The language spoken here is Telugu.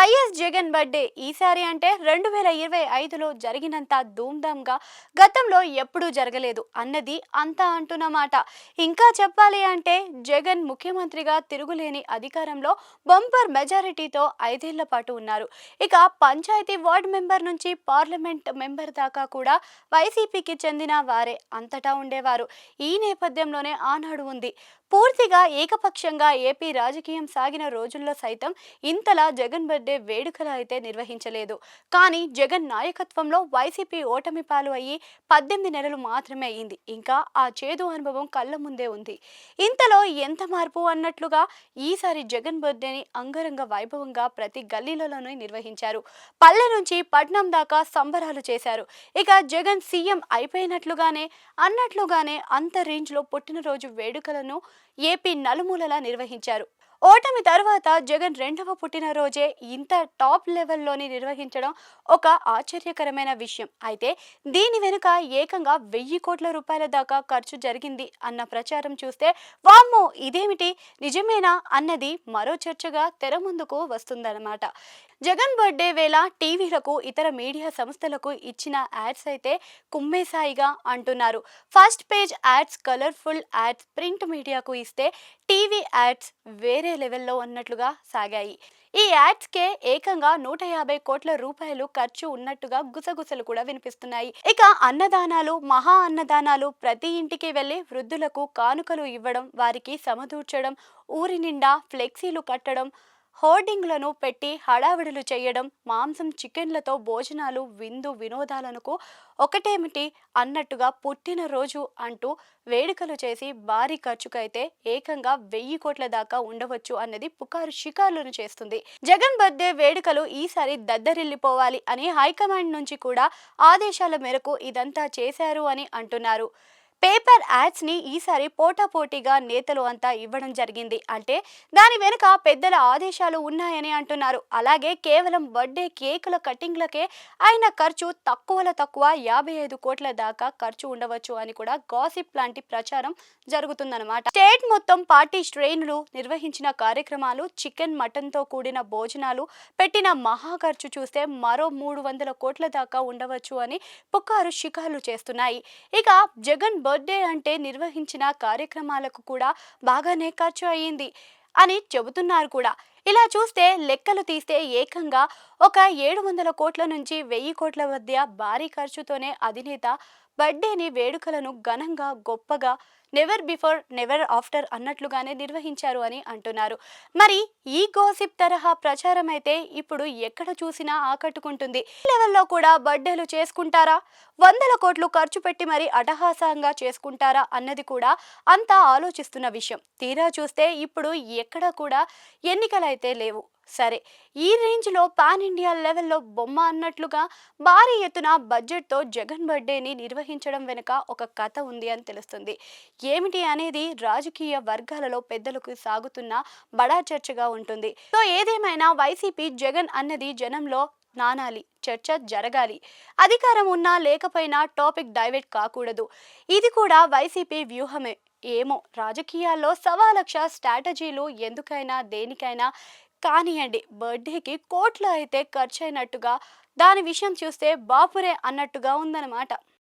వైఎస్ జగన్ బర్త్డే ఈసారి అంటే 2025లో జరిగినంత ధూమ్ధామ్గా గతంలో ఎప్పుడూ జరగలేదు అన్నది అంతా అంటున్నమాట. ఇంకా చెప్పాలి అంటే జగన్ ముఖ్యమంత్రిగా తిరుగులేని అధికారంలో బంపర్ మెజారిటీతో 5 ఏళ్ల పాటు ఉన్నారు. ఇక పంచాయతీ వార్డు మెంబర్ నుంచి పార్లమెంట్ మెంబర్ దాకా కూడా వైసీపీకి చెందిన వారే అంతటా ఉండేవారు. ఈ నేపథ్యంలోనే ఆనాడు ఉంది. పూర్తిగా ఏకపక్షంగా ఏపీ రాజకీయం సాగిన రోజుల్లో సైతం ఇంతలా జగన్ బర్త్డే వేడుకలు అయితే నిర్వహించలేదు. కానీ జగన్ నాయకత్వంలో వైసీపీ ఓటమి పాలు అయ్యి 18 నెలలు మాత్రమే అయింది. ఇంకా ఆ చేదు అనుభవం కళ్ళ ముందే ఉంది. ఇంతలో ఎంత మార్పు అన్నట్లుగా ఈసారి జగన్ బర్త్డేని అంగరంగ వైభవంగా ప్రతి గల్లీలలోనూ నిర్వహించారు. పల్లె నుంచి పట్నం దాకా సంబరాలు చేశారు. ఇక జగన్ సీఎం అన్నట్లుగానే అంత రేంజ్లో పుట్టినరోజు వేడుకలను ఏపీ నలుమూలలా నిర్వహించారు. ఓటమి తర్వాత జగన్ రెండవ పుట్టినరోజే ఇంత టాప్ లెవెల్లోని నిర్వహించడం ఒక ఆశ్చర్యకరమైన విషయం. అయితే దీని వెనుక ఏకంగా 1000 కోట్ల రూపాయల దాకా ఖర్చు జరిగింది అన్న ప్రచారం చూస్తే వామ్మో ఇదేమిటి నిజమేనా అన్నది మరో చర్చగా తెర ముందుకు వస్తుందన్నమాట. జగన్ బర్త్డే వేళ టీవీలకు ఇతర మీడియా సంస్థలకు ఇచ్చిన యాడ్స్ అయితే కుమ్మేశాయిగా అంటున్నారు. First page ads, colourful ads print మీడియాకు ఇస్తే టీవీ యాడ్స్ వేరే లెవెల్లో ఉన్నట్లుగా సాగాయి. ఈ యాడ్స్కే ఏకంగా 150 కోట్ల రూపాయలు ఖర్చు ఉన్నట్టుగా గుసగుసలు కూడా వినిపిస్తున్నాయి. ఇక అన్నదానాలు, మహా అన్నదానాలు, ప్రతి ఇంటికి వెళ్లి వృద్ధులకు కానుకలు ఇవ్వడం, వారికి సమదూర్చడం, ఊరి నిండా ఫ్లెక్సీలు కట్టడం, హోర్డింగ్లను పెట్టి హడావిడులు చేయడం, మాంసం చికెన్లతో భోజనాలు, విందు వినోదాలకు ఒకటేమిటి అన్నట్టుగా పుట్టినరోజు అంటూ వేడుకలు చేసి భారీ ఖర్చుకైతే ఏకంగా 1000 కోట్ల దాకా ఉండవచ్చు అన్నది పుకారు షికారులను చేస్తుంది. జగన్ బర్త్డే వేడుకలు ఈసారి దద్దరిల్లిపోవాలి అని హైకమాండ్ నుంచి కూడా ఆదేశాల మేరకు ఇదంతా చేశారు అని అంటున్నారు. పేపర్ యాడ్స్ ని ఈసారి పోటాపోటీగా నేతలు అంతా ఇవ్వడం జరిగింది. అంటే దాని వెనుక పెద్దల ఆదేశాలు ఉన్నాయని అంటున్నారు. అలాగే కేవలం బర్త్డే కేకుల కటింగ్లకే అయిన ఖర్చు తక్కువలో తక్కువ 55 కోట్ల దాకా ఖర్చు ఉండవచ్చు అని కూడా గాసిప్ లాంటి ప్రచారం జరుగుతుందన్నమాట. స్టేట్ మొత్తం పార్టీ శ్రేణులు నిర్వహించిన కార్యక్రమాలు, చికెన్ మటన్ తో కూడిన భోజనాలు, పెట్టిన మహా ఖర్చు చూస్తే మరో 300 కోట్ల దాకా ఉండవచ్చు అని పుకారు షికార్లు చేస్తున్నాయి. ఇక జగన్ బర్త్డే అంటే నిర్వహించిన కార్యక్రమాలకు కూడా బాగానే ఖర్చు అయ్యింది అని చెబుతున్నారు కూడా. ఇలా చూస్తే లెక్కలు తీస్తే ఏకంగా ఒక 700 కోట్ల నుంచి 1000 కోట్ల మధ్య భారీ ఖర్చుతోనే అధినేత బర్త్డేని వేడుకలను ఘనంగా, గొప్పగా నెవర్ బిఫోర్ నెవర్ ఆఫ్టర్ అన్నట్లుగానే నిర్వహించారు అని అంటున్నారు. మరి ఈ గాసిప్ తరహా ప్రచారం అయితే ఇప్పుడు ఎక్కడ చూసినా ఆకట్టుకుంటుంది. ఈ లెవెల్లో కూడా బర్త్డేలు చేసుకుంటారా, 100 కోట్లు ఖర్చు పెట్టి మరి అటహాసంగా చేసుకుంటారా అన్నది కూడా అంతా ఆలోచిస్తున్న విషయం. తీరా చూస్తే ఇప్పుడు ఎక్కడ కూడా ఎన్నికలైతే లేవు. సరే, ఈ రేంజ్లో పాన్ ఇండియా లెవెల్లో బొమ్మ అన్నట్లుగా భారీ ఎత్తున బడ్జెట్తో జగన్ బర్త్డేని నిర్వహించడం వెనుక ఒక కథ ఉంది అని తెలుస్తుంది. ఏమిటి అనేది రాజకీయ వర్గాలలో పెద్దలకు సాగుతున్న బడా చర్చగా ఉంటుంది. సో ఏదేమైనా వైసీపీ జగన్ అన్నది జనంలో నానాలి, చర్చ జరగాలి. అధికారం ఉన్నా లేకపోయినా టాపిక్ డైవర్ట్ కాకూడదు. ఇది కూడా వైసీపీ వ్యూహమే. ఏమో, రాజకీయాల్లో 1,00,000 స్ట్రాటజీలు ఎందుకైనా దేనికైనా కానియండి. బర్త్డేకి కోట్లు అయితే ఖర్చు అయినట్టుగా దాని విషయం చూస్తే బాపురే అన్నట్టుగా ఉందన్నమాట.